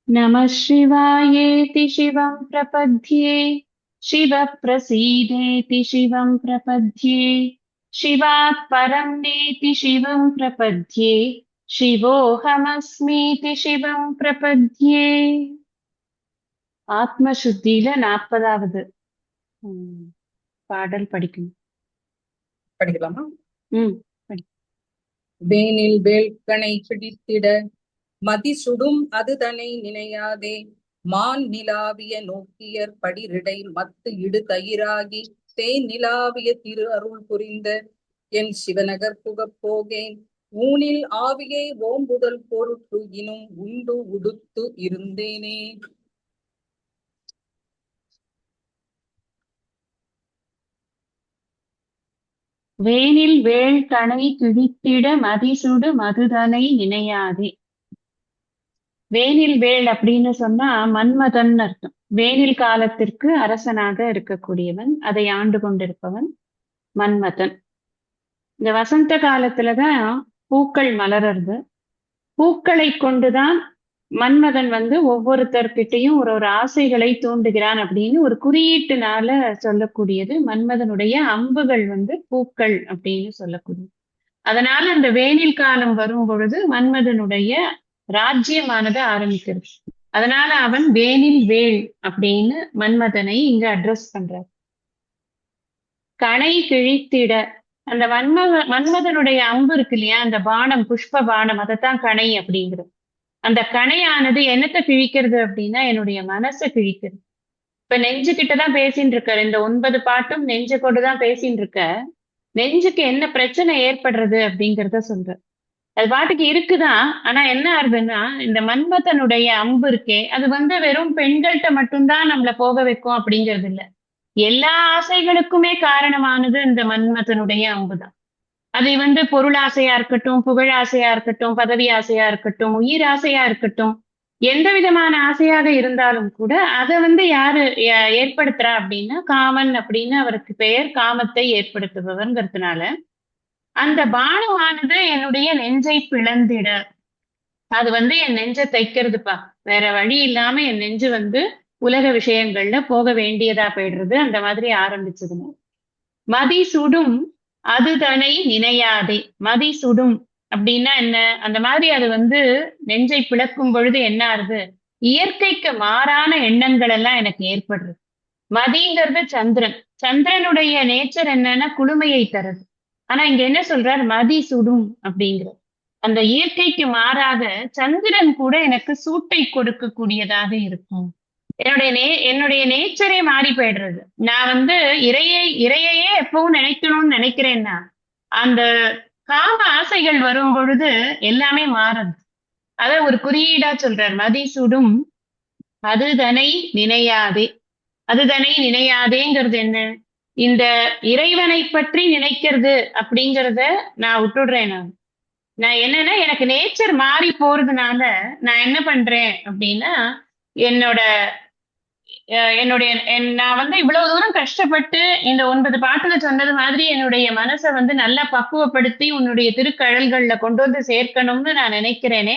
नमः शिवायेति शिवं प्रपद्ये शिवः प्रसीदेति शिवं प्रपद्ये शिवात् परं नेति शिवं प्रपद्ये शिवोऽहमस्मीति शिवं प्रपद्ये. ஆத்மசுத்தியில 40வது பாடல் படிக்கணும். படிக்கலாமா? படி. வேனில் வேள்கணை பிடித்திட மதிசுடும் அதுதனை நினையாதே மான் நிலாவிய நோக்கியர் படிரிடை மத்து இடு தயிராகி தேன் நிலாவிய திரு அருள் புரிந்த என் சிவநகர் புகப் போகேன் ஊனில் ஆவியை ஓம்புதல் பொருட்டு இனும் உண்டு உடுத்து இருந்தேனே. வேனில் வேள்கணை கிழித்திட மதிசுடு மதுதனை நினையாதே. வேனில் வேள் அப்படின்னு சொன்னா மன்மதன் அர்த்தம். வேனில் காலத்திற்கு அரசனாக இருக்கக்கூடியவன், அதை ஆண்டு கொண்டிருப்பவன் மன்மதன். இந்த வசந்த காலத்துலதான் பூக்கள் மலர்றது. பூக்களை கொண்டுதான் மன்மதன் ஒவ்வொருத்தர்கிட்டையும் ஒரு ஒரு ஆசைகளை தூண்டுகிறான் அப்படின்னு ஒரு குறியீட்டுனால சொல்லக்கூடியது. மன்மதனுடைய அம்புகள் பூக்கள் அப்படின்னு சொல்லக்கூடியது. அதனால அந்த வேனில் காலம் வரும் பொழுது மன்மதனுடைய ராஜ்யமானது ஆரம்பிக்கிறது. அதனால அவன் வேனில் வேள் அப்படின்னு மன்மதனை இங்க அட்ரஸ் பண்றார். கணை கிழித்திட, அந்த மன்மதனுடைய அம்பு இருக்கு இல்லையா, அந்த பானம், புஷ்ப பானம், அதைத்தான் கணை அப்படிங்கிறது. அந்த கணையானது என்னத்தை கிழிக்கிறது அப்படின்னா என்னுடைய மனசை கிழிக்கிறது. இப்ப நெஞ்சு கிட்டதான் பேசின்னு இருக்காரு. இந்த 9 பாட்டும் நெஞ்ச கொண்டுதான் பேசின்னு இருக்க. நெஞ்சுக்கு என்ன பிரச்சனை ஏற்படுறது அப்படிங்கிறத சொல்ற. அது பாட்டுக்கு இருக்குதான். ஆனா என்ன ஆகுதுன்னா, இந்த மன்மதனுடைய அம்பு இருக்கே, அது வெறும் பெண்கள்கிட்ட மட்டும்தான் நம்மள போக வைக்கும் அப்படிங்கிறது இல்ல. எல்லா ஆசைகளுக்குமே காரணமானது இந்த மன்மதனுடைய அம்புதான். அது பொருள் ஆசையா இருக்கட்டும், புகழ் ஆசையா இருக்கட்டும், பதவி ஆசையா இருக்கட்டும், உயிர் ஆசையா இருக்கட்டும், எந்த விதமான ஆசையாக இருந்தாலும் கூட அதை யாரு ஏற்படுத்துறா அப்படின்னா காமன் அப்படின்னு அவருக்கு பெயர். காமத்தை ஏற்படுத்துபவர்ங்கிறதுனால அந்த பானமானது என்னுடைய நெஞ்சை பிளந்திட, அது என் நெஞ்சை தைக்கிறதுப்பா. வேற வழி இல்லாம என் நெஞ்சு உலக விஷயங்கள்ல போக வேண்டியதா போயிடுறது. அந்த மாதிரி ஆரம்பிச்சதுன்னு. மதி சுடும் அதுதனை நினையாதே. மதி சுடும் அப்படின்னா என்ன? அந்த மாதிரி அது நெஞ்சை பிளக்கும் பொழுது என்ன ஆகுது? இயற்கைக்கு மாறான எண்ணங்கள் எல்லாம் எனக்கு ஏற்படுறது. மதிங்கிறது சந்திரன். சந்திரனுடைய நேச்சர் என்னன்னா குளுமையை தருது. ஆனா இங்க என்ன சொல்றார்? மதி சுடும் அப்படிங்கிற அந்த இயற்கைக்கு மாறாக சந்திரன் கூட எனக்கு சூட்டை கொடுக்கக்கூடியதாக இருக்கும். என்னுடைய நேச்சரே மாறி போயிடுறது. நான் இறையையே எப்பவும் நினைக்கணும்னு நினைக்கிறேன்னா அந்த காம ஆசைகள் வரும் பொழுது எல்லாமே மாறுது. அத ஒரு குறியீடா சொல்றார். மதி சுடும் அதுதனை நினையாதே. அதுதனை நினையாதேங்கிறது என்ன? இந்த இறைவனை பற்றி நினைக்கிறது அப்படிங்கிறத நான் விட்டுடுறேன். நான் என்னன்னா, எனக்கு நேச்சர் மாறி போறதுனால நான் என்ன பண்றேன் அப்படின்னா, என்னோட என்னுடைய நான் இவ்வளவு தூரம் கஷ்டப்பட்டு இந்த 9 பாட்டுல சொன்னது மாதிரி என்னுடைய மனசை நல்லா பக்குவப்படுத்தி உன்னுடைய திருக்கழல்கள்ல கொண்டு சேர்க்கணும்னு நான் நினைக்கிறேனே,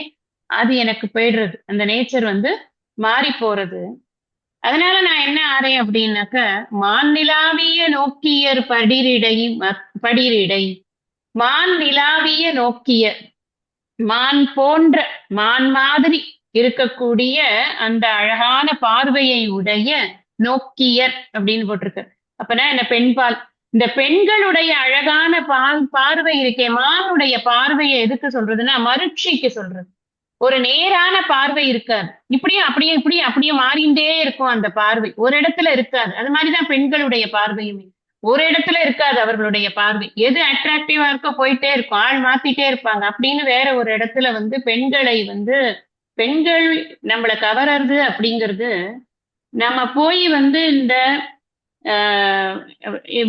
அது எனக்கு போயிடுறது. அந்த நேச்சர் மாறி போறது. அதனால நான் என்ன ஆறேன் அப்படின்னாக்க, மான் நிலாவிய நோக்கியர் படிரிடை. மான் நிலாவிய நோக்கியர், மான் போன்ற, மான் மாதிரி இருக்கக்கூடிய அந்த அழகான பார்வையை உடைய நோக்கியர் அப்படின்னு போட்டிருக்கு. அப்பனா என்ன? பெண்பால். இந்த பெண்களுடைய அழகான பார்வை இருக்கே, மானுடைய பார்வையை எதுக்கு சொல்றதுன்னா மருட்சிக்கு சொல்றது. ஒரு நேரான பார்வை இருக்காது. இப்படியே அப்படியே இப்படியே அப்படியே மாறிண்டே இருக்கும் அந்த பார்வை. ஒரு இடத்துல இருக்காது. அது மாதிரிதான் பெண்களுடைய பார்வையுமே. ஒரு இடத்துல இருக்காது அவர்களுடைய பார்வை. எது அட்ராக்டிவா இருக்கோ போயிட்டே இருக்கும். ஆள் மாத்திட்டே இருப்பாங்க. அப்படின்னு வேற ஒரு இடத்துல பெண்களை பெண்கள் நம்மளை கவர்றது அப்படிங்கிறது, நம்ம போய் இந்த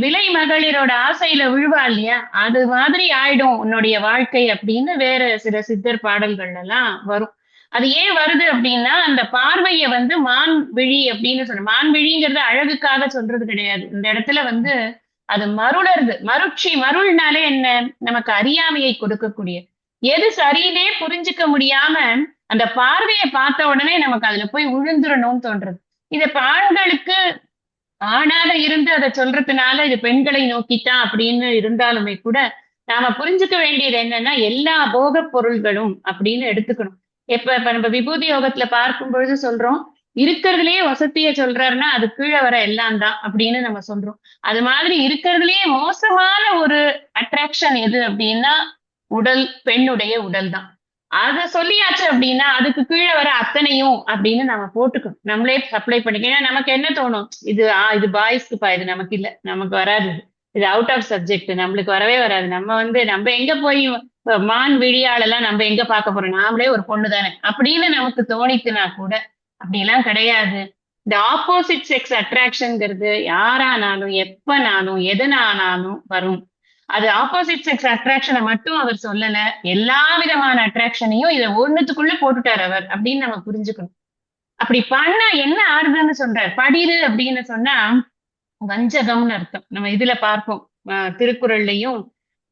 விலை மகளிரோட ஆசையில விழுவா இல்லையா, அது மாதிரி ஆயிடும் உன்னுடைய வாழ்க்கை அப்படின்னு வேற சில சித்தர் பாடல்கள் எல்லாம் வரும். அது ஏன் வருது அப்படின்னா, அந்த பார்வைய மான் விழி அப்படின்னு சொல்ற. மான் விழிங்கிறது அழகுக்காக சொல்றது கிடையாது. இந்த இடத்துல அது மருளருது. மருள்னாலே என்ன? நமக்கு அறியாமையை கொடுக்கக்கூடிய, எது சரியிலே புரிஞ்சுக்க முடியாம அந்த பார்வையை பார்த்த உடனே நமக்கு அதுல போய் விழுந்துடணும்னு தோன்றது. இது இப்ப ஆண்களுக்கு ஆணாக இருந்து அதை சொல்றதுனால இது பெண்களை நோக்கித்தான் அப்படின்னு இருந்தாலுமே கூட நாம புரிஞ்சுக்க வேண்டியது என்னன்னா எல்லா போக பொருள்களும் அப்படின்னு எடுத்துக்கணும். இப்ப நம்ம விபூதி யோகத்துல பார்க்கும் பொழுது சொல்றோம், இருக்கிறதுலயே வசதிய சொல்றாருன்னா அது கீழே வர எல்லாம் தான் அப்படின்னு நம்ம சொல்றோம். அது மாதிரி இருக்கிறதுலயே மோசமான ஒரு அட்ராக்ஷன் எது அப்படின்னா உடல், பெண்ணுடைய உடல் தான். அத சொல்லியாச்சு அப்படின்னா அதுக்கு கீழே வர அத்தனையும் அப்படின்னு நம்ம போட்டுக்கணும், நம்மளே சப்ளை பண்ணிக்கணும். ஏன்னா நமக்கு என்ன தோணும், இது பாய்ஸ்க்குப்பா, இது நமக்கு இல்ல, நமக்கு வராது, இது அவுட் ஆஃப் சப்ஜெக்ட், நம்மளுக்கு வரவே வராது. நம்ம எங்க போய் மான் விழியாளெல்லாம் நம்ம எங்க பார்க்க போறோம், நாமளே ஒரு பொண்ணு தானே அப்படின்னு நமக்கு தோணித்துனா கூட அப்படிலாம் கிடையாது. இந்த ஆப்போசிட் செக்ஸ் அட்ராக்ஷன்ங்கிறது யாரானாலும் எப்பனாலும் எதனானாலும் வரும். அது ஆப்போசிட் செக்ஸ் அட்ராக்ஷனை மட்டும் அவர் சொல்லல, எல்லா விதமான அட்ராக்ஷனையும் இதை ஒண்ணுத்துக்குள்ள போட்டுட்டார் அவர் அப்படின்னு நம்ம புரிஞ்சுக்கணும். அப்படி பண்ணா என்ன ஆறுதுன்னு சொல்றார். படிரு அப்படின்னு சொன்னா வஞ்சகம்னு அர்த்தம். நம்ம இதுல பார்ப்போம், திருக்குறள்லயும்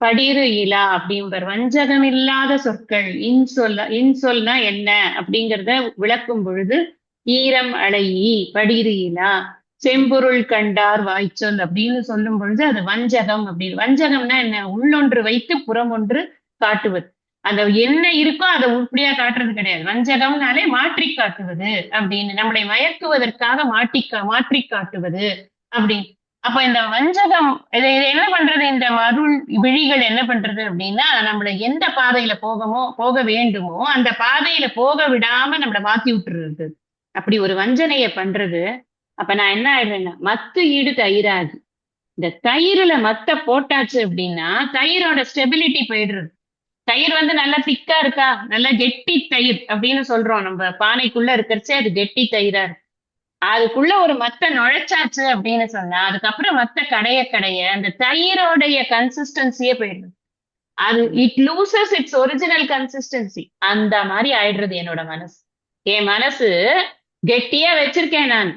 படிரு இலா அப்படிங்கிற வஞ்சகம் இல்லாத சொற்கள், இன்சொல்னா என்ன அப்படிங்கிறத விளக்கும் பொழுது ஈரம் அலையி படிரு இலா செம்பொருள் கண்டார் வாய்ச்சொல் அப்படின்னு சொல்லும் பொழுது அது வஞ்சகம் அப்படின்னு. வஞ்சகம்னா என்ன, உள்ளொன்று வைத்து புறம் ஒன்று காட்டுவது. அந்த என்ன இருக்கோ அதை உருப்படியா காட்டுறது கிடையாது. வஞ்சகம்னாலே மாற்றி காட்டுவது அப்படின்னு, நம்மளை மயக்குவதற்காக மாற்றி காட்டுவது அப்படின்னு. அப்ப இந்த வஞ்சகம் இதை என்ன பண்றது, இந்த அருள் விழிகள் என்ன பண்றது அப்படின்னா நம்மள எந்த பாதையில போக வேண்டுமோ அந்த பாதையில போக விடாம நம்மள மாத்தி விட்டுறது. அப்படி ஒரு வஞ்சனைய பண்றது. அப்ப நான் என்ன ஆயிடுறேன்னா மத்து ஈடு தயிராது. இந்த தயிர்ல மத்த போட்டாச்சு அப்படின்னா தயிரோட ஸ்டெபிலிட்டி போயிடுறது. தயிர் நல்லா திக்கா இருக்கா, நல்லா கெட்டி தயிர் அப்படின்னு சொல்றோம், நம்ம பானைக்குள்ள இருக்கிறச்சே அது கெட்டி தயிரா இருக்கு. அதுக்குள்ள ஒரு மத்த நுழைச்சாச்சு அப்படின்னு சொன்னா அதுக்கப்புறம் மத்த கடைய அந்த தயிரோடைய கன்சிஸ்டன்சியே போயிடுது. அது it loses it's original consistency. அந்த மாதிரி ஆயிடுறது என்னோட மனசு. என் மனசு கெட்டியா வச்சிருக்கேன் நான்,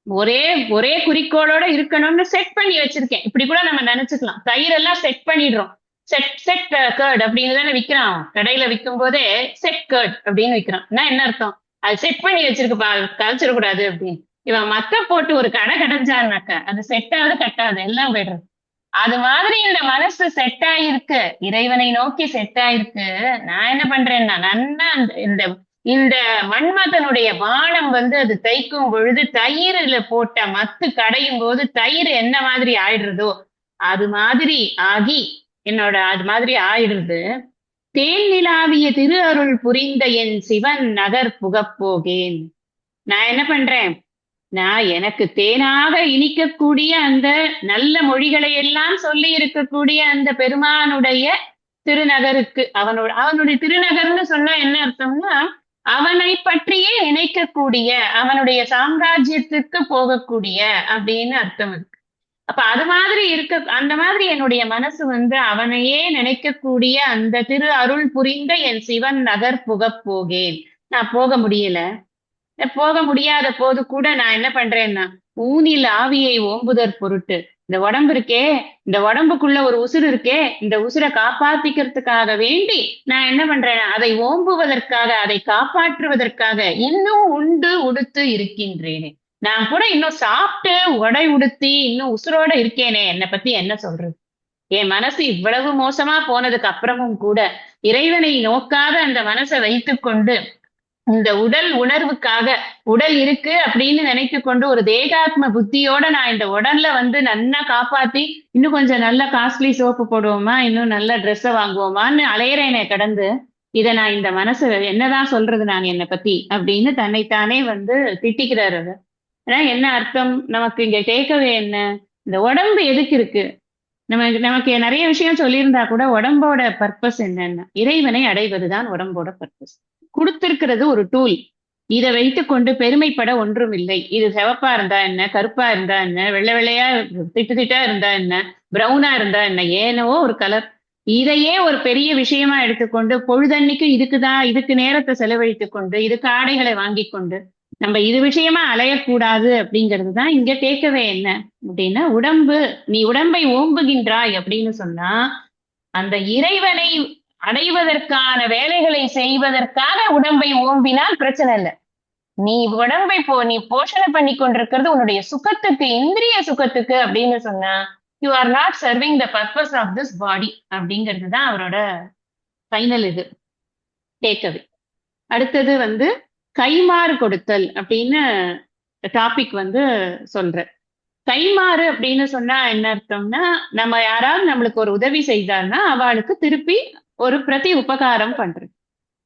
ஒரே ஒரே குறிக்கோளோட இருக்கணும்னு செட் பண்ணி வச்சிருக்கேன். இப்படி கூட நம்ம நினைச்சுக்கலாம். தயிர் எல்லாம் செட் பண்ணிடுறோம். செட் கர்ட் அப்படின்னு தானே விற்கிறான் கடையில, விற்கும் போதே செட் கர்ட் அப்படின்னு விற்கிறான். என்ன அர்த்தம், அது செட் பண்ணி வச்சிருக்குப்பா, கலைச்சிடக்கூடாது அப்படின்னு. இவன் மத்த போட்டு ஒரு கடை கடைஞ்சான்னாக்க அது செட்டாவது கட்டாது, எல்லாம் போயிடுறது. அது மாதிரி இந்த மனசு செட் ஆயிருக்கு, இறைவனை நோக்கி செட் ஆயிருக்கு. நான் என்ன பண்றேன்னா நன்னா இந்த இந்த மன்மதனுடைய வானம் அது தைக்கும் பொழுது தயிரில போட்ட மத்து கடையும் போது தயிர் என்ன மாதிரி ஆயிடுறதோ அது மாதிரி ஆகி அது மாதிரி ஆயிடுறது. தேன் நிலாவிய திரு அருள் புரிந்த என் சிவன் நகர் புகப்போகேன். நான் என்ன பண்றேன், நான் எனக்கு தேனாக இனிக்கக்கூடிய அந்த நல்ல மொழிகளை எல்லாம் சொல்லி இருக்கக்கூடிய அந்த பெருமானுடைய திருநகருக்கு, அவனுடைய திருநகர்னு சொன்னா என்ன அர்த்தம்னா அவனை பற்றியே நினைக்கக்கூடிய, அவனுடைய சாம்ராஜ்யத்துக்கு போகக்கூடிய அப்படின்னு அர்த்தம் இருக்கு. அப்ப அது மாதிரி அந்த மாதிரி என்னுடைய மனசு அவனையே நினைக்கக்கூடிய அந்த திரு அருள் புரிந்த என் சிவன் நகர் புகப்போகேன். நான் போக முடியல. போக முடியாத போது கூட நான் என்ன பண்றேன்னா ஊனில் ஆவியை ஓம்புதற் பொருட்டு, இந்த உடம்பு இருக்கே, இந்த உடம்புக்குள்ள ஒரு உசுறு இருக்கே, இந்த உசுரை காப்பாத்திக்கிறதுக்காக வேண்டி நான் என்ன பண்றேன், அதை ஓம்புவதற்காக, அதை காப்பாற்றுவதற்காக இன்னும் உண்டு உடுத்து இருக்கின்றேனே. நான் கூட இன்னும் சாப்பிட்டு உடை உடுத்தி இன்னும் உசுரோட இருக்கேனே, என்னை பத்தி என்ன சொல்றது. என் மனசு இவ்வளவு மோசமா போனதுக்கு அப்புறமும் கூட இறைவனை நோக்காத அந்த மனசை வைத்துக்கொண்டு இந்த உடல் உணர்வுக்காக, உடல் இருக்கு அப்படின்னு நினைத்து கொண்டு ஒரு தேகாத்ம புத்தியோட நான் இந்த உடல்ல நல்லா காப்பாத்தி இன்னும் கொஞ்சம் நல்ல காஸ்ட்லி சோப்பு போடுவோமா, இன்னும் நல்ல ட்ரெஸ்ஸை வாங்குவோமான்னு அலையிறேனே கடந்து, இதை நான் இந்த மனசு என்னதான் சொல்றது நான் என்னை பத்தி அப்படின்னு தன்னைத்தானே திட்டிக்கிறாரு. ஆனா என்ன அர்த்தம், நமக்கு இங்க கேட்கவே என்ன, இந்த உடம்பு எதுக்கு இருக்கு, நமக்கு நிறைய விஷயம் சொல்லியிருந்தா கூட உடம்போட பர்பஸ் என்னன்னா இறைவனை அடைவதுதான் உடம்போட பர்பஸ். கொடுத்திருக்கிறது ஒரு டூல். இதை வைத்துக்கொண்டு பெருமைப்பட ஒன்றும் இல்லை. இது சிவப்பா இருந்தா என்ன, கருப்பா இருந்தா என்ன, வெள்ளை வெள்ளையா திட்டா இருந்தா என்ன, பிரவுனா இருந்தா என்ன, ஏனோ ஒரு கலர். இதையே ஒரு பெரிய விஷயமா எடுத்துக்கொண்டு பொழுதன்னைக்கு இதுக்கு நேரத்தை செலவழித்து கொண்டு இதுக்கு ஆடைகளை வாங்கி கொண்டு நம்ம இது விஷயமா அலையக்கூடாது அப்படிங்கிறதுதான் இங்க கேட்கவே என்ன அப்படின்னா, நீ உடம்பை ஓம்புகின்றாய் அப்படின்னு சொன்னா அந்த இறைவனை அடைவதற்கான வேலைகளை செய்வதற்காக உடம்பை ஓம்பினால் பிரச்சனை இல்லை. நீ உடம்பை நீ போஷணை பண்ணி கொண்டிருக்கிறது உன்னுடைய சுகத்துக்கு, இந்திரிய சுகத்துக்கு அப்படின்னு சொன்னா you are not serving the purpose of this body அப்படிங்கிறது தான் அவரோட ஃபைனல் இது டேக்அவே. அடுத்தது கைமாறு கொடுத்தல் அப்படின்னு டாபிக் சொல்ற. கைமாறு அப்படின்னு சொன்னா என்ன அர்த்தம்னா, நம்ம யாராவது நம்மளுக்கு ஒரு உதவி செய்தார்னா அவளுக்கு திருப்பி ஒரு பிரதி உபகாரம் பண்றது.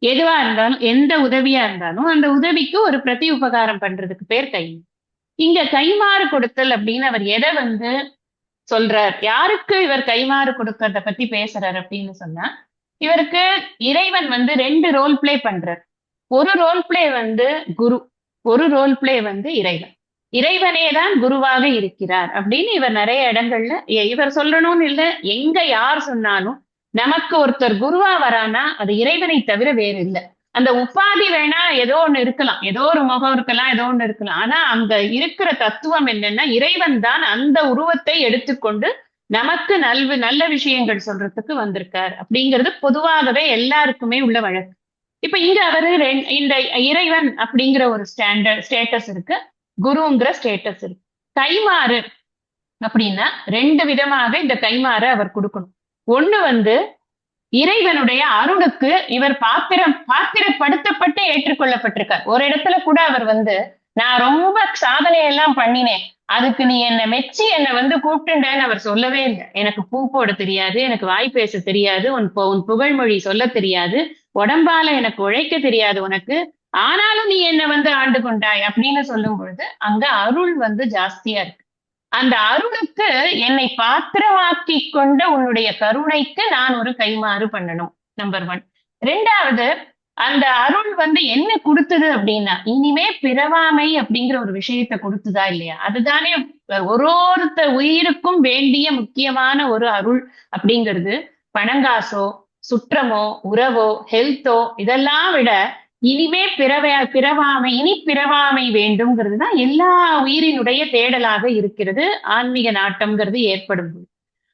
எதுவா இருந்தாலும், எந்த உதவியா இருந்தாலும் அந்த உதவிக்கு ஒரு பிரதி உபகாரம் பண்றதுக்கு பேர் கை. இங்க கைமாறு கொடுத்தல் அப்படின்னு அவர் எதை சொல்றார், யாருக்கு இவர் கைமாறு கொடுக்கறத பத்தி பேசுறார் அப்படின்னு சொன்னா, இவருக்கு இறைவன் 2 ரோல் பிளே பண்றார். ஒரு ரோல் பிளே குரு, ஒரு ரோல் பிளே இறைவன். இறைவனே தான் குருவாக இருக்கிறார் அப்படின்னு இவர் நிறைய இடங்கள்ல இவர் சொல்லணும்னு இல்ல, எங்க யார் சொன்னாலும் நமக்கு ஒருத்தர் குருவா வரானா அது இறைவனை தவிர வேறு இல்லை. அந்த உபாதி வேணா ஏதோ ஒண்ணு இருக்கலாம், ஏதோ ஒரு முகம் இருக்கலாம், ஏதோ ஒண்ணு இருக்கலாம். ஆனா அங்க இருக்கிற தத்துவம் என்னன்னா, இறைவன் தான் அந்த உருவத்தை எடுத்துக்கொண்டு நமக்கு நல்ல விஷயங்கள் சொல்றதுக்கு வந்திருக்கார் அப்படிங்கிறது பொதுவாகவே எல்லாருக்குமே உள்ள வழக்கு. இப்ப இங்க அவரு இந்த இறைவன் அப்படிங்கிற ஒரு ஸ்டேட்டஸ் இருக்கு, குருங்கிற ஸ்டேட்டஸ் இருக்கு. கைமாறு அப்படின்னா 2 விதமாக இந்த கைமாறு அவர் கொடுக்கணும். ஒண்ணு இறைவனுடைய அருளுக்கு இவர் பாத்திரப்படுத்தப்பட்டு ஏற்றுக்கொள்ளப்பட்டிருக்கார். ஒரு இடத்துல கூட அவர் நான் ரொம்ப சாதனையெல்லாம் பண்ணினேன், அதுக்கு நீ என்னை மெச்சி என்னை கூப்பிட்டுண்டேன்னு அவர் சொல்லவே இல்லை. எனக்கு பூ போட தெரியாது, எனக்கு வாய் பேச தெரியாது, உன் புகழ்மொழி சொல்ல தெரியாது, உடம்பால எனக்கு உழைக்க தெரியாது உனக்கு, ஆனாலும் நீ என்னை ஆண்டு கொண்டாய் அப்படின்னு சொல்லும் பொழுது அங்க அருள் ஜாஸ்தியா இருக்கு. அந்த அருளுக்கு என்னை பாத்திரமாக்கி கொண்ட உன்னுடைய கருணைக்கு நான் ஒரு கைமாறு பண்ணணும், நம்பர் 1. 2வது, அந்த அருள் என்ன கொடுத்தது இனிமே பிறவாமை அப்படிங்கிற ஒரு விஷயத்த கொடுத்துதா இல்லையா? அதுதானே ஒருத்த உயிருக்கும் வேண்டிய முக்கியமான ஒரு அருள் அப்படிங்கிறது. பணங்காசோ, சுற்றமோ, உறவோ, ஹெல்த்தோ இதெல்லாம் விட இனிமே பிறவாமை, இனி பிறவாமை வேண்டும்ங்கிறது தான் எல்லா உயிரினுடைய தேடலாக இருக்கிறது. ஆன்மீக நாட்டம்ங்கிறது ஏற்படும்.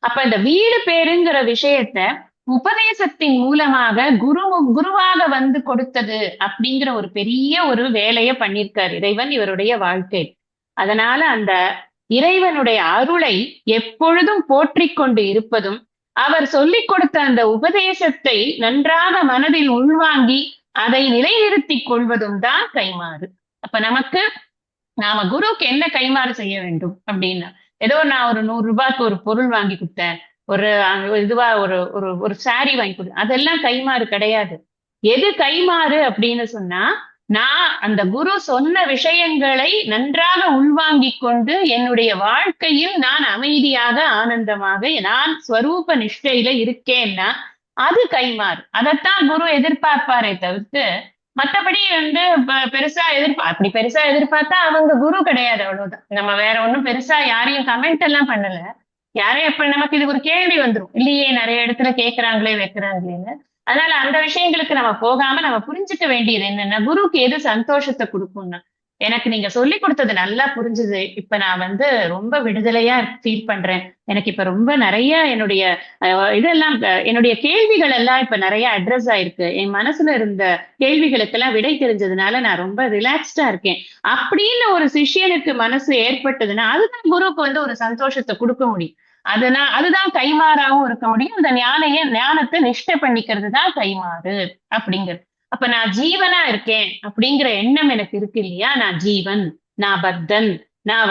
அப்ப இந்த வீடு பேருங்கிற விஷயத்த உபதேசத்தின் மூலமாக குருவாக கொடுத்தது அப்படிங்கிற ஒரு பெரிய ஒரு வேலையை பண்ணியிருக்கார் இறைவன் இவருடைய வாழ்க்கை. அதனால அந்த இறைவனுடைய அருளை எப்பொழுதும் போற்றிக் கொண்டு இருப்பதும், அவர் சொல்லிக் கொடுத்த அந்த உபதேசத்தை நன்றாக மனதில் உள்வாங்கி அதை நிலைநிறுத்திக் கொள்வதும் தான் கைமாறு. அப்ப நாம குருவுக்கு என்ன கைமாறு செய்ய வேண்டும் அப்படின்னா, ஏதோ நான் ஒரு 100 ரூபாய்க்கு ஒரு பொருள் வாங்கி கொடுத்தேன், ஒரு இதுவா ஒரு சாரி வாங்கி கொடுத்தேன், அதெல்லாம் கைமாறு கிடையாது. எது கைமாறு அப்படின்னு சொன்னா, நான் அந்த குரு சொன்ன விஷயங்களை நன்றாக உள்வாங்கிக் கொண்டு என்னுடைய வாழ்க்கையில் நான் அமைதியாக, ஆனந்தமாக, நான் ஸ்வரூப நிஷ்டையில இருக்கேன்னா அது கைமாறு. அதைத்தான் குரு எதிர்பார்ப்பாரே தவிர்த்து மத்தபடி அப்படி பெருசா எதிர்பார்த்தா அவங்க குரு கிடையாது, அவ்வளவுதான். நம்ம வேற ஒண்ணும் பெருசா யாரையும் கமெண்ட் எல்லாம் பண்ணல. யாரையும் இப்ப நமக்கு இது ஒரு கேள்வி வந்துரும் இல்லையே, நிறைய இடத்துல கேட்கறாங்களே வைக்கிறாங்களேன்னு. அதனால அந்த விஷயங்களுக்கு நம்ம போகாம நம்ம புரிஞ்சுக்க வேண்டியது என்னன்னா, குருவுக்கு எது சந்தோஷத்தை கொடுக்கும்னா, எனக்கு நீங்க சொல்லி கொடுத்தது நல்லா புரிஞ்சுது, இப்ப நான் ரொம்ப விடுதலையா ஃபீல் பண்றேன், எனக்கு இப்ப ரொம்ப நிறைய என்னுடைய இதெல்லாம் என்னுடைய கேள்விகள் எல்லாம் இப்ப நிறைய அட்ரஸ் ஆயிருக்கு, என் மனசுல இருந்த கேள்விகளுக்கெல்லாம் விடை தெரிஞ்சதுனால நான் ரொம்ப ரிலாக்ஸ்டா இருக்கேன் அப்படின்னு ஒரு சிஷ்யனுக்கு மனசு ஏற்பட்டதுன்னா அதுதான் குருவுக்கு ஒரு சந்தோஷத்தை கொடுக்க முடியும். அதுதான் கைமாறாவும் இருக்க முடியும். அந்த ஞானத்தை நிஷ்டை பண்ணிக்கிறது தான் கைமாறு அப்படிங்கிறது. அப்ப நான் ஜீவனா இருக்கேன் அப்படிங்கிற எண்ணம் எனக்கு இருக்கு இல்லையா, நான் ஜீவன், நான் பத்தன், நான்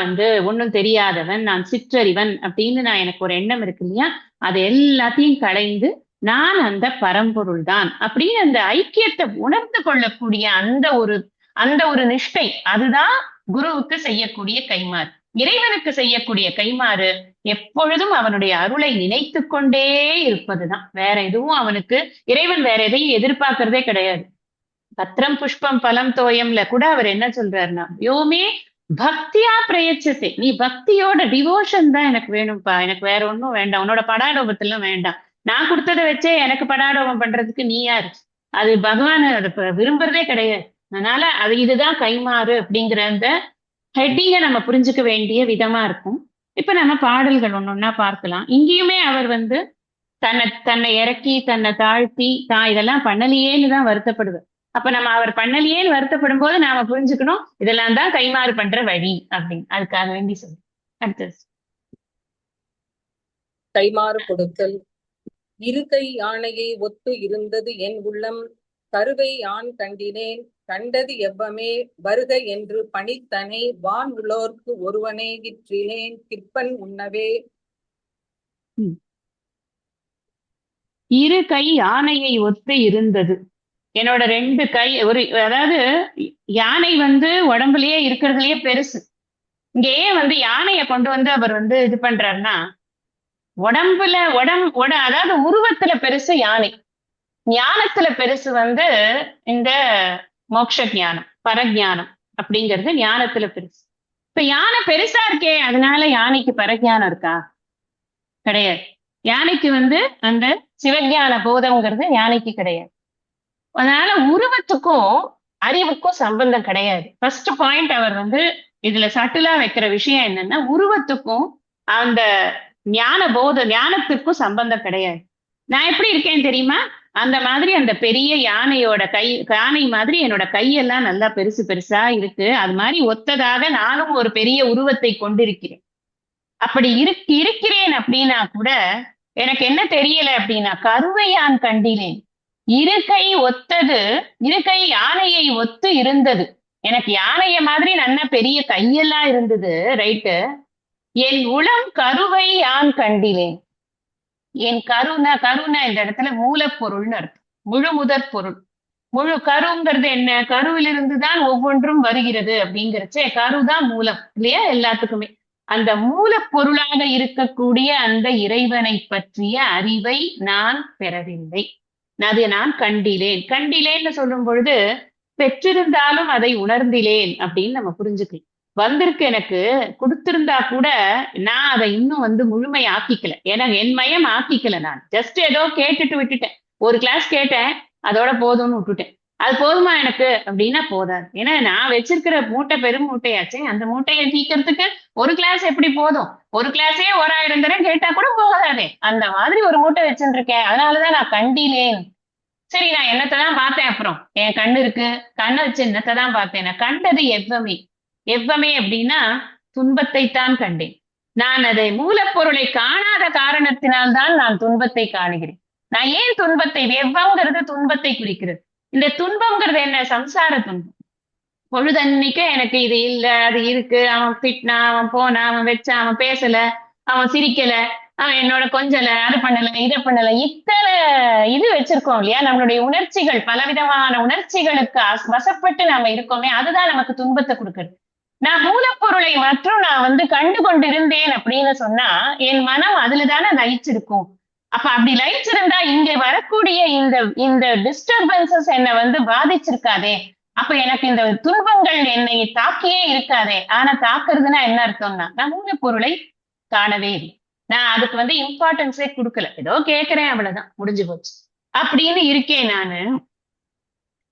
ஒன்னும் தெரியாதவன், நான் சிற்றறிவன் அப்படின்னு எனக்கு ஒரு எண்ணம் இருக்கு இல்லையா, அது எல்லாத்தையும் களைந்து நான் அந்த பரம்பொருள் தான் அப்படின்னு அந்த ஐக்கியத்தை உணர்ந்து கொள்ளக்கூடிய அந்த ஒரு நிஷ்டை, அதுதான் குருவுக்கு செய்யக்கூடிய கைமாறு. இறைவனுக்கு செய்யக்கூடிய கைமாறு எப்பொழுதும் அவனுடைய அருளை நினைத்து கொண்டே இருப்பதுதான். வேற எதுவும் இறைவன் வேற எதையும் எதிர்பார்க்கறதே கிடையாது. பத்திரம் புஷ்பம் பலம் தோயம்ல கூட அவர் என்ன சொல்றாருன்னா, யோமே பக்தியா பிரயச்சத்தை, நீ பக்தியோட டிவோஷன் தான் எனக்கு வேணும்ப்பா, எனக்கு வேற ஒண்ணும் வேண்டாம், உன்னோட படாடோபத்திலும் வேண்டாம், நான் கொடுத்ததை வச்சே எனக்கு படாடோபம் பண்றதுக்கு நீ யாரு, அது பகவான் விரும்புறதே கிடையாது. அதனால இதுதான் கைமாறு அப்படிங்கிற அந்த ஹெட்டிங்க நம்ம புரிஞ்சுக்க வேண்டிய விதமா இருக்கும். இப்ப நம்ம பாடல்கள் ஒன்னொன்னா பார்க்கலாம். இங்கேயுமே அவர் தன்னை இறக்கி தன்னை தாழ்த்தி தான் இதெல்லாம் பண்ணலையேன்னு தான் வருத்தப்படுவேன். அப்ப நம்ம அவர் பண்ணலையேன்னு வருத்தப்படும் போது நாம புரிஞ்சுக்கணும் இதெல்லாம் தான் கைமாறு பண்ற வழி அப்படின்னு. அதுக்காக வேண்டி சொல்லு. அடுத்தது கைமாறு கொடுத்தல். இருக்கை யானையை ஒத்து இருந்தது என் உள்ளம், கருவை ஆண் கண்டினேன் கண்டது எவ்வமே, வருக என்று பணித்தனை வான் உள்ளோர்க்கு ஒருவனே கிற்றினேன் கிற்பன் உண்ணவே. இரு கை யானையை ஒத்து இருந்தது. என்னோட 2 கை அதாவது யானை உடம்புலயே இருக்கிறதுலயே பெருசு. இங்கே யானையை கொண்டு அவர் இது பண்றாருன்னா உடம்புல அதாவது உருவத்துல பெருசு யானை, ஞானத்துல பெருசு இந்த மோட்ச ஞானம் பரஜானம் அப்படிங்கிறது ஞானத்துல பெருசு. இப்ப யானை பெருசா இருக்கே அதனால யானைக்கு பரஜானம் இருக்கா? கிடையாது. யானைக்கு அந்த சிவஞான போதம்ங்கிறது யானைக்கு கிடையாது. அதனால உருவத்துக்கும் அறிவுக்கும் சம்பந்தம் கிடையாது. ஃபர்ஸ்ட் பாயிண்ட் அவர் இதுல சட்டிலா வைக்கிற விஷயம் என்னன்னா உருவத்துக்கும் அந்த ஞானத்துக்கும் சம்பந்தம் கிடையாது. நான் எப்படி இருக்கேன் தெரியுமா? அந்த மாதிரி அந்த பெரிய யானையோட யானை மாதிரி என்னோட கையெல்லாம் நல்லா பெருசு பெருசா இருக்கு. அது மாதிரி ஒத்ததாக நானும் ஒரு பெரிய உருவத்தை கொண்டிருக்கிறேன். அப்படி இருக்கிறேன் அப்படின்னா கூட எனக்கு என்ன தெரியல அப்படின்னா கருவையான் கண்டினேன். இருக்கை யானையை ஒத்து இருந்தது. எனக்கு யானைய மாதிரி நல்ல பெரிய கையெல்லாம் இருந்தது, ரைட்டு. என் உளம் கருவை யான் கண்டினேன். என் கருணை இந்த இடத்துல மூலப்பொருள்னு அர்த்தம், முழு முதற் பொருள். முழு கருங்கிறது என்ன? கருவிலிருந்துதான் ஒவ்வொன்றும் வருகிறது அப்படிங்கிறச்சே கருதான் மூலம் இல்லையா எல்லாத்துக்குமே. அந்த மூலப்பொருளாக இருக்கக்கூடிய அந்த இறைவனை பற்றிய அறிவை நான் பெறவில்லை, அது நான் கண்டிலேன்னு சொல்லும் பொழுது பெற்றிருந்தாலும் அதை உணர்ந்திலேன் அப்படின்னு நம்ம புரிஞ்சுக்கலாம். வந்திருக்கு எனக்கு கொடுத்திருந்தா கூட நான் அதை இன்னும் முழுமை ஆக்கிக்கல, ஏன்னா என் மயம் ஆக்கிக்கல. நான் ஜஸ்ட் ஏதோ கேட்டுட்டு விட்டுட்டேன். ஒரு கிளாஸ் கேட்டேன், அதோட போதும்னு விட்டுட்டேன். அது போதுமா எனக்கு அப்படின்னா போதாது. ஏன்னா நான் வச்சிருக்கிற மூட்டை பெரும் மூட்டையாச்சே, அந்த மூட்டையை தீக்கிறதுக்கு ஒரு கிளாஸ் எப்படி போதும்? ஒரு கிளாஸே 1000 தடவை கேட்டா கூட போகாதே. அந்த மாதிரி ஒரு மூட்டை வச்சுட்டு இருக்கேன். அதனாலதான் நான் கண்டிலேன். சரி, நான் என்னத்தான் பார்த்தேன்? அப்புறம் என் கண்ணு இருக்கு, கண்ணை வச்சு என்னத்தான் பார்த்தேன்? நான் கண்டது எவ்வமே அப்படின்னா துன்பத்தை தான் கண்டேன். நான் அதை மூலப்பொருளை காணாத காரணத்தினால்தான் நான் துன்பத்தை காணுகிறேன். நான் ஏன் துன்பத்தை, எவ்வங்கிறது துன்பத்தை குறிக்கிறது. இந்த துன்பம்ங்கிறது என்ன? சம்சார துன்பம். பொழுதன்னைக்கு எனக்கு இது இல்ல அது இருக்கு, அவன் திட்டினா, அவன் போனா, அவன் வச்சான், அவன் பேசல, அவன் சிரிக்கல, அவன் என்னோட கொஞ்சல, அது பண்ணல, இதை பண்ணல, இத்தனை இது வச்சிருக்கோம் இல்லையா? நம்மளுடைய உணர்ச்சிகள், பலவிதமான உணர்ச்சிகளுக்கு வசப்பட்டு நாம இருக்கோமே, அதுதான் நமக்கு துன்பத்தை கொடுக்குறது. நான் மூலப்பொருளை மற்றும் நான் கண்டு கொண்டிருந்தேன் அப்படின்னு சொன்னா என் மனம் அதுலதானே லயிச்சிருக்கும். அப்ப அப்படி லயிச்சிருந்தா இங்க வரக்கூடிய இந்த டிஸ்டர்பன்சஸ் என்னை பாதிச்சிருக்காதே. அப்ப எனக்கு இந்த துன்பங்கள் என்னை தாக்கியே இருக்காதே. ஆனா தாக்குறதுன்னா என்ன அர்த்தம்னா நான் மூலப்பொருளை காணவே இல்லை. நான் அதுக்கு இம்பார்ட்டன்ஸே கொடுக்கல, ஏதோ கேட்கிறேன், அவ்வளவுதான், முடிஞ்சு போச்சு அப்படின்னு இருக்கேன்.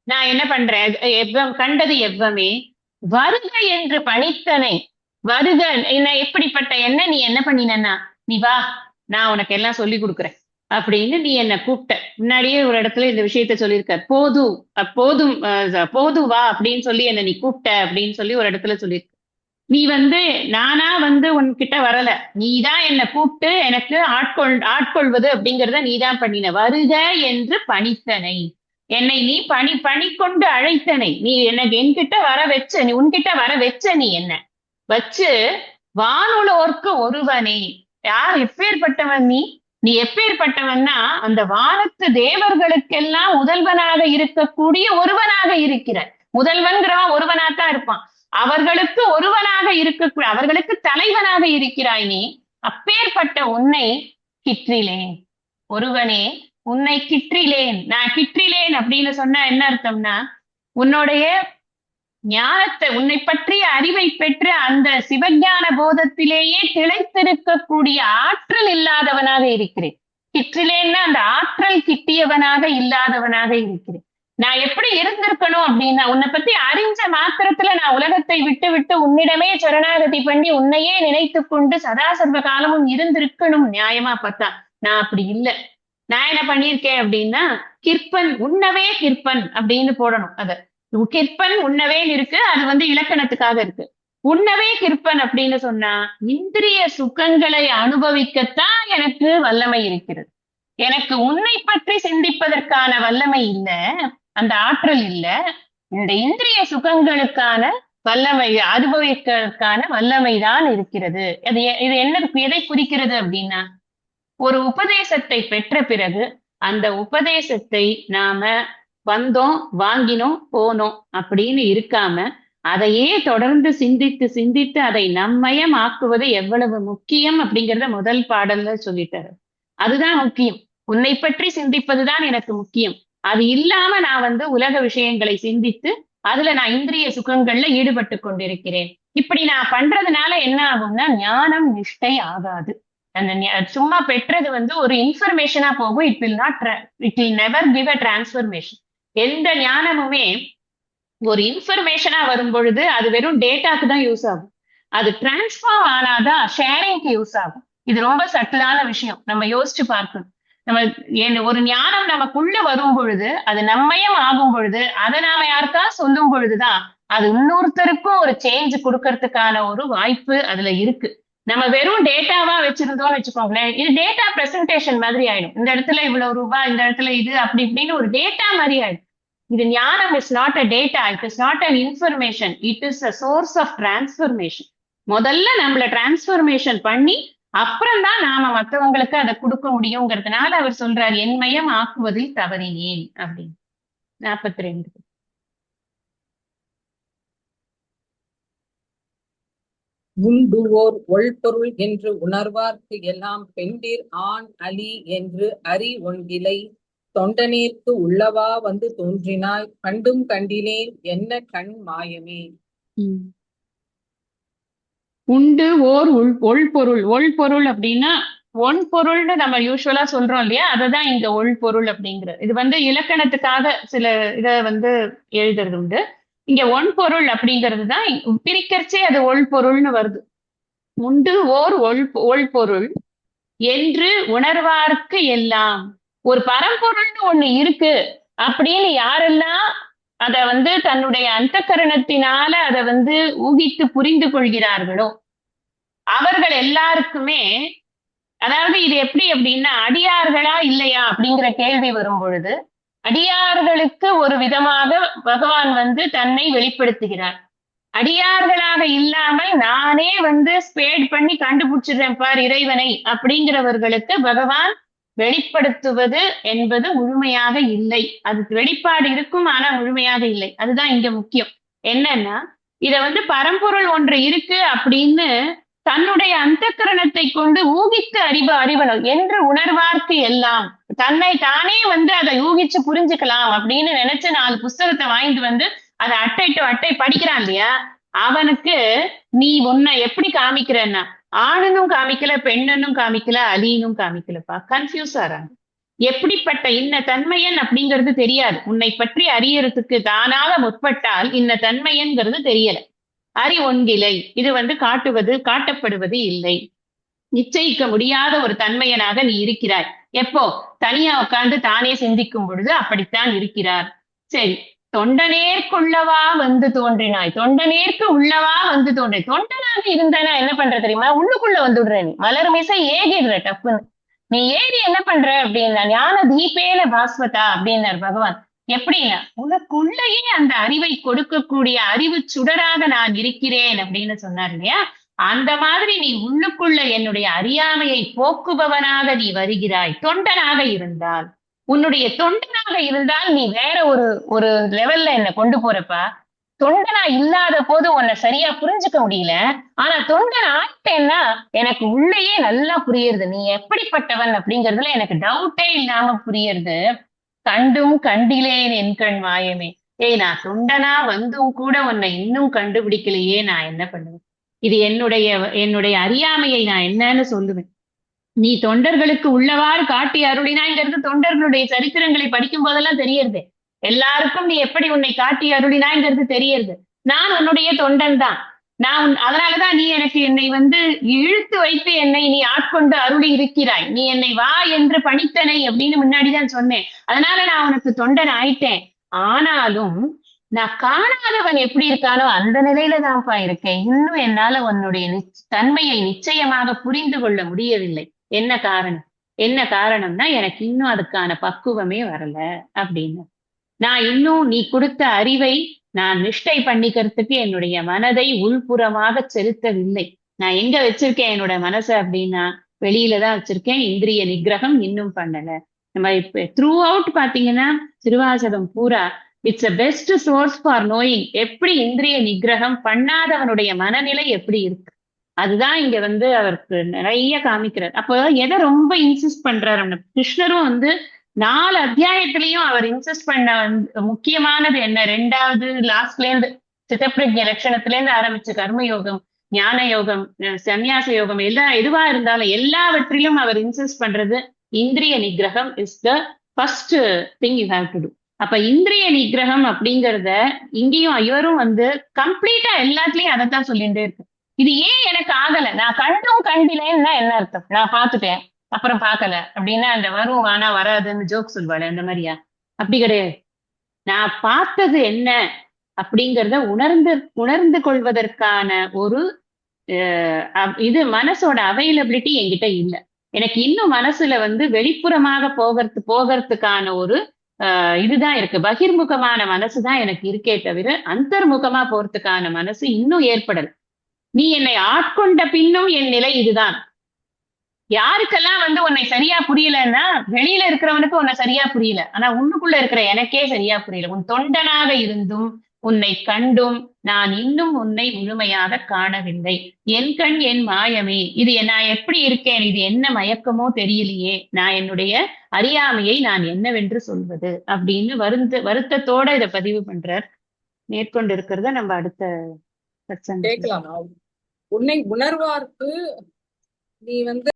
நான் என்ன பண்றேன்? கண்டது எவ்வமே வருக என்று பணித்தனை. வருக என்ன? எப்படிப்பட்ட என்ன? நீ என்ன பண்ணினா, நீ வா, நான் உனக்கு எல்லாம் சொல்லி கொடுக்குறேன் அப்படின்னு நீ என்ன கூப்பிட்ட. முன்னாடியே ஒரு இடத்துல இந்த விஷயத்த சொல்லியிருக்க, போது வா அப்படின்னு சொல்லி என்ன நீ கூப்பிட்ட அப்படின்னு சொல்லி ஒரு இடத்துல சொல்லியிருக்க. நீ நானா உன்கிட்ட வரல, நீதான் என்ன கூப்பிட்டு எனக்கு ஆட்கொள்வது அப்படிங்கிறத நீதான் பண்ணின. வருக என்று பணித்தனை, என்னை நீ பணி கொண்டு அழைத்தனை. நீ எனக்கு என்கிட்ட வர வச்ச, நீ உன்கிட்ட வர வச்ச, நீ என்ன வச்சு வானுலோர்க்கு ஒருவனே. யார்? எப்பேற்பட்டவன் நீ எப்பேற்பட்டவன்னா அந்த வானத்து தேவர்களுக்கெல்லாம் முதல்வனாக இருக்கக்கூடிய ஒருவனாக இருக்கிற. முதல்வன்கிறவன் ஒருவனாத்தான் இருப்பான். அவர்களுக்கு ஒருவனாக இருக்கக்கூடிய, அவர்களுக்கு தலைவனாக இருக்கிறாய் நீ. அப்பேற்பட்ட உன்னை கிற்றிலேன். ஒருவனே உன்னை கிற்றிலேன். நான் கிற்றிலேன் அப்படின்னு சொன்னா என்ன அர்த்தம்னா உன்னுடைய ஞானத்தை, உன்னை பற்றிய அறிவை பெற்று அந்த சிவஞான போதத்திலேயே திளைத்திருக்கக்கூடிய ஆற்றல் இல்லாதவனாக இருக்கிறேன். கிற்றிலேன்னா அந்த ஆற்றல் கிட்டியவனாக இல்லாதவனாக இருக்கிறேன். நான் எப்படி இருந்திருக்கணும் அப்படின்னா உன்னை பத்தி அறிஞ்ச மாத்திரத்துல நான் உலகத்தை விட்டு விட்டு உன்னிடமே சரணாகதி பண்ணி உன்னையே நினைத்து கொண்டு சதா சர்வ காலமும் இருந்திருக்கணும். நியாயமா பார்த்தா நான் அப்படி இல்லை. நான் என்ன பண்ணியிருக்கேன் அப்படின்னா, கிற்பன் உண்ணவே கிற்பன் அப்படின்னு போடணும். அத கிற்பன் உண்ணவேன்னு இருக்கு. அது வந்து இலக்கணத்துக்காக இருக்கு. உண்ணவே கிற்பன் அப்படின்னு சொன்னா இந்திரிய சுகங்களை அனுபவிக்கத்தான் எனக்கு வல்லமை இருக்கிறது. எனக்கு உன்னை பற்றி சிந்திப்பதற்கான வல்லமை இல்ல, அந்த ஆற்றல் இல்ல. இந்த இந்திரிய சுகங்களுக்கான வல்லமை அனுபவிக்கிறதுக்கான வல்லமை தான் இருக்கிறது. இது என்ன எதை குறிக்கிறது அப்படின்னா, ஒரு உபதேசத்தை பெற்ற பிறகு அந்த உபதேசத்தை நாம வந்தோம், வாங்கினோம், போனோம் அப்படின்னு இருக்காம அதையே தொடர்ந்து சிந்தித்து சிந்தித்து அதை நம்மயம் ஆக்குவது எவ்வளவு முக்கியம் அப்படிங்கறத முதல் பாடல்ல சொல்லிட்டாரு. அதுதான் முக்கியம். உன்னை பற்றி சிந்திப்பதுதான் எனக்கு முக்கியம். அது இல்லாம நான் வந்து உலக விஷயங்களை சிந்தித்து அதுல நான் இந்திரிய சுகங்கள்ல ஈடுபட்டு கொண்டிருக்கிறேன். இப்படி நான் பண்றதுனால என்ன ஆகும்னா ஞானம் நிஷ்டை ஆகாது. சும்மா பெற்றது வந்து ஒரு இன்ஃபர்மேஷனா போகும். It will never give a transformation. எந்த ஞானமுமே ஒரு இன்ஃபர்மேஷனா வரும் பொழுது அது வெறும் டேட்டாக்கு தான் யூஸ் ஆகும். அது டிரான்ஸ்ஃபார்ம் ஆனாதான் ஷேரிங்க்கு யூஸ் ஆகும். இது ரொம்ப சட்டிலான விஷயம், நம்ம யோசிச்சு பார்க்கணும். நம்ம ஒரு ஞானம் நமக்குள்ள வரும் பொழுது அது நம்மையும் ஆகும் பொழுது அதை நாம யாருக்கா சொல்லும் பொழுதுதான் அது இன்னொருத்தருக்கும் ஒரு சேஞ்ச் கொடுக்கறதுக்கான ஒரு வாய்ப்பு அதுல இருக்கு. நம்ம வெறும் டேட்டாவா வச்சிருந்தோம்னு வச்சுக்கோங்களேன், இது டேட்டா பிரசன்டேஷன் மாதிரி ஆயிடும். இந்த இடத்துல இவ்வளவு ரூபாய், இந்த இடத்துல இது அப்படி இப்படின்னு ஒரு டேட்டா மாதிரி ஆயிடும். இது ஞானம் is not a data, it is not an information, it is a source of transformation. முதல்ல நம்மள டிரான்ஸ்பர்மேஷன் பண்ணி அப்புறம் தான் நாம மற்றவங்களுக்கு அதை கொடுக்க முடியுங்கிறதுனால அவர் சொல்றார் என்மயம் ஆக்குவதில் தவறினேன் அப்படின்னு. 42. உண்டுவோர் ஒள்பொருள் என்று உணர்வார்க்கு எல்லாம் பெண்டிர் ஆண் அலி என்று அறி ஒன்றிலை தொண்டனேற்கு உள்ளவா வந்து தோன்றினாய் கண்டும் கண்டினேன் என்ன கண் மாயமே. உண்டு ஓர் ஒள்பொருள். ஒள்பொருள் அப்படின்னா ஒன் பொருள்னு நம்ம யூஸ்வலா சொல்றோம் இல்லையா, அததான் இங்க ஒள்பொருள் அப்படிங்கிறது. இது வந்து இலக்கணத்துக்காக சில இத வந்து எழுதுறது உண்டு. இங்க ஒன் பொருள் அப்படிங்கிறது தான் பிரிக்கர்ச்சே அது ஒள்பொருள்னு வருது. உண்டு ஓர் ஒள்பொருள் என்று உணர்வார்க்கு எல்லாம். ஒரு பரம்பொருள்னு ஒண்ணு இருக்கு அப்படின்னு யாரெல்லாம் அத வந்து தன்னுடைய அந்த கரணத்தினால அதை வந்து ஊகித்து புரிந்து கொள்கிறார்களோ அவர்கள் எல்லாருக்குமே, அதாவது இது எப்படி அப்படின்னா அடியார்களா இல்லையா அப்படிங்கிற கேள்வி வரும் பொழுது அடியார்களுக்கு ஒரு விதமாக பகவான் வந்து தன்னை வெளிப்படுத்துகிறார். அடியார்களாக இல்லாமல் நானே வந்து ஸ்பேட் பண்ணி கண்டுபிடிச்சிடுறேன் பார் இறைவனை அப்படிங்கிறவர்களுக்கு பகவான் வெளிப்படுத்துவது என்பது முழுமையாக இல்லை. அதுக்கு வெளிப்பாடு இருக்கும் ஆனா முழுமையாக இல்லை. அதுதான் இங்க முக்கியம். என்னன்னா இத வந்து பரம்பொருள் ஒன்று இருக்கு அப்படின்னு தன்னுடைய அந்த கரணத்தை கொண்டு ஊகித்து அறிவனும் என்று உணர்வார்க்கு எல்லாம். தன்னை தானே வந்து அதை ஊகிச்சு புரிஞ்சுக்கலாம் அப்படின்னு நினைச்சு 4 புஸ்தகத்தை வாங்கிட்டு வந்து அதை அட்டை டு அட்டை படிக்கிறான் இல்லையா, அவனுக்கு நீ உன்னை எப்படி காமிக்கிறன்னா ஆணுனும் காமிக்கல, பெண்ணனும் காமிக்கல, அலினும் காமிக்கலப்பா. கன்ஃபியூஸ் ஆறாங்க. எப்படிப்பட்ட இன்ன தன்மையன் அப்படிங்கிறது தெரியாது. உன்னை பற்றி அறியறதுக்கு தானாக முற்பட்டால் இன்ன தன்மையன்கிறது தெரியல. அறி ஒன்றிலை, இது வந்து காட்டப்படுவது இல்லை. நிச்சயிக்க முடியாத ஒரு தன்மையனாக நீ இருக்கிறாய். எப்போ தனியா உட்கார்ந்து தானே சிந்திக்கும் பொழுது அப்படித்தான் இருக்கிறார். சரி, தொண்டனேற்குள்ளவா வந்து தோன்றினாய், தொண்டனேற்கு உள்ளவா வந்து தோன்றினாய். தொண்டனாக இருந்தானா என்ன பண்ற தெரியுமா, உள்ளுக்குள்ள வந்துடுற நீ மலர் மிசை ஏகிடுற டப்புன்னு. நீ ஏறி என்ன பண்ற அப்படின்னா ஞான தீபேன பாஸ்வதா அப்படின்னார் பகவான். எப்படின்னா உனக்குள்ளேயே அந்த அறிவை கொடுக்கக்கூடிய அறிவு சுடராக நான் இருக்கிறேன் அப்படின்னு சொன்னார் இல்லையா. அந்த மாதிரி நீ உள்ளுக்குள்ள என்னுடைய அறியாமையை போக்குபவனாக நீ வருகிறாய். தொண்டனாக இருந்தால், உன்னுடைய தொண்டனாக இருந்தால் நீ வேற ஒரு லெவல்ல என்ன கொண்டு போறப்பா. தொண்டனா இல்லாத போது உன்னை சரியா புரிஞ்சுக்க முடியல. ஆனா தொண்டன் ஆயிட்டேன்னா எனக்கு உள்ளேயே நல்லா புரியுறது நீ எப்படிப்பட்டவன் அப்படிங்கறதுல எனக்கு டவுட்டே இல்லாம புரியுறது. கண்டும் கண்டிலேன் என் கண் மாயமே. ஏய், நான் தொண்டனா வந்தும் கூட உன்னை இன்னும் கண்டுபிடிக்கலையே, நான் என்ன பண்ணுவேன்? இது என்னுடைய அறியாமையை நான் என்னன்னு சொல்லுவேன். நீ தொண்டர்களுக்கு உள்ளவாறு காட்டி அருளினாய்ங்கிறது தொண்டர்களுடைய சரித்திரங்களை படிக்கும் போதெல்லாம் தெரியறது. எல்லாருக்கும் நீ எப்படி உன்னை காட்டி அருளினாய்ங்கிறது தெரியறது. நான் உன்னுடைய தொண்டன் தான். அதனாலதான் நீ எனக்கு என்னை வந்து இழுத்து வைத்து என்னை நீ ஆட்கொண்டு அருளி இருக்கிறாய். நீ என்னை வா என்று பணித்தனை அப்படின்னு முன்னாடிதான் சொன்னேன். அதனால நான் உனக்கு தொண்டன் ஆயிட்டேன். ஆனாலும் நான் காணாதவன் எப்படி இருக்கானோ அந்த நிலையில தான்ப்பா இருக்கேன். இன்னும் என்னால உன்னுடைய தன்மையை நிச்சயமாக புரிந்து கொள்ள முடியவில்லை. என்ன காரணம்? என்ன காரணம்னா எனக்கு இன்னும் அதுக்கான பக்குவமே வரல அப்படின்னு. நான் இன்னும் நீ கொடுத்த அறிவை நான் நிஷ்டை பண்ணிக்கிறதுக்கு என்னுடைய மனதை உள்புறமாக செலுத்தவில்லை. நான் எங்க வச்சிருக்கேன் என்னோட மனசை அப்படின்னா வெளியில தான் வச்சிருக்கேன். இந்திரிய நிகிரகம் இன்னும் பண்ணல. நம்ம இப்ப த்ரூ அவுட் பாத்தீங்கன்னா திருவாசகம் பூரா it's a best source for knowing எப்படி இந்திரிய நிகிரகம் பண்ணாதவனுடைய மனநிலை எப்படி இருக்கு. அதுதான் இங்க வந்து அவருக்கு நிறைய காமிக்கிறார். அப்போ எதை ரொம்ப இன்சிஸ்ட் பண்றாரு கிருஷ்ணரும் வந்து 4 அத்தியாயத்திலையும் அவர் இன்சிஸ்ட் பண்ண முக்கியமானது என்ன? 2வது லாஸ்ட்ல இருந்து சித்தப்பிரஜ லட்சணத்துல இருந்து ஆரம்பிச்ச கர்மயோகம், ஞான யோகம், சந்நியாச யோகம் எதுவா இருந்தாலும் எல்லாவற்றிலும் அவர் இன்சிஸ்ட் பண்றது இந்திரிய நிகிரகம் is the first thing you have to do. அப்ப இந்திரிய நிகிரகம் அப்படிங்கறத இங்கேயும் இவரும் வந்து கம்ப்ளீட்டா எல்லாத்துலயும் அதைத்தான் சொல்லிட்டே இருக்கு. இது ஏன் எனக்கு ஆகல? நான் கண்டும் கண்டிலேன்னா என்ன அர்த்தம்? நான் பார்த்துட்டேன் அப்புறம் பார்க்கல அப்படின்னா அந்த வரும் ஆனா வராதுன்னு ஜோக் சொல்வாள் அந்த மாதிரியா? அப்படி கிடையாது. நான் பார்த்தது என்ன அப்படிங்கிறத உணர்ந்து கொள்வதற்கான ஒரு இது மனசோட அவைலபிலிட்டி என்கிட்ட இல்லை. எனக்கு இன்னும் மனசுல வந்து வெளிப்புறமாக போகிறதுக்கான ஒரு இதுதான் இருக்கு. பகிர்முகமான மனசுதான் எனக்கு இருக்கே தவிர அந்தர்முகமா போறதுக்கான மனசு இன்னும் ஏற்படல. நீ என்னை ஆட்கொண்ட பின்னும் என் நிலை இதுதான். யாருக்கெல்லாம் வந்து உன்னை சரியா புரியலன்னா வெளியில இருக்கிறவனுக்கு உன்னை சரியா புரியல. ஆனா உள்ளுக்குள்ள இருக்கிற எனக்கே சரியா புரியல. உன் தொண்டனாக இருந்தும் உன்னை கண்டும் நான் இன்னும் உன்னை முழுமையாக காணவில்லை. என் கண் என் மாயமே. இது நான் எப்படி இருக்கேன்? இது என்ன மயக்கமோ தெரியலையே. நான் என்னுடைய அறியாமையை நான் என்னவென்று சொல்வது அப்படின்னு வருத்தத்தோட இதை பதிவு பண்றார். மேற்கொண்டு இருக்கிறத நம்ம அடுத்த கேட்கலாம். உன்னை உணர்வார்க்கு நீ வந்து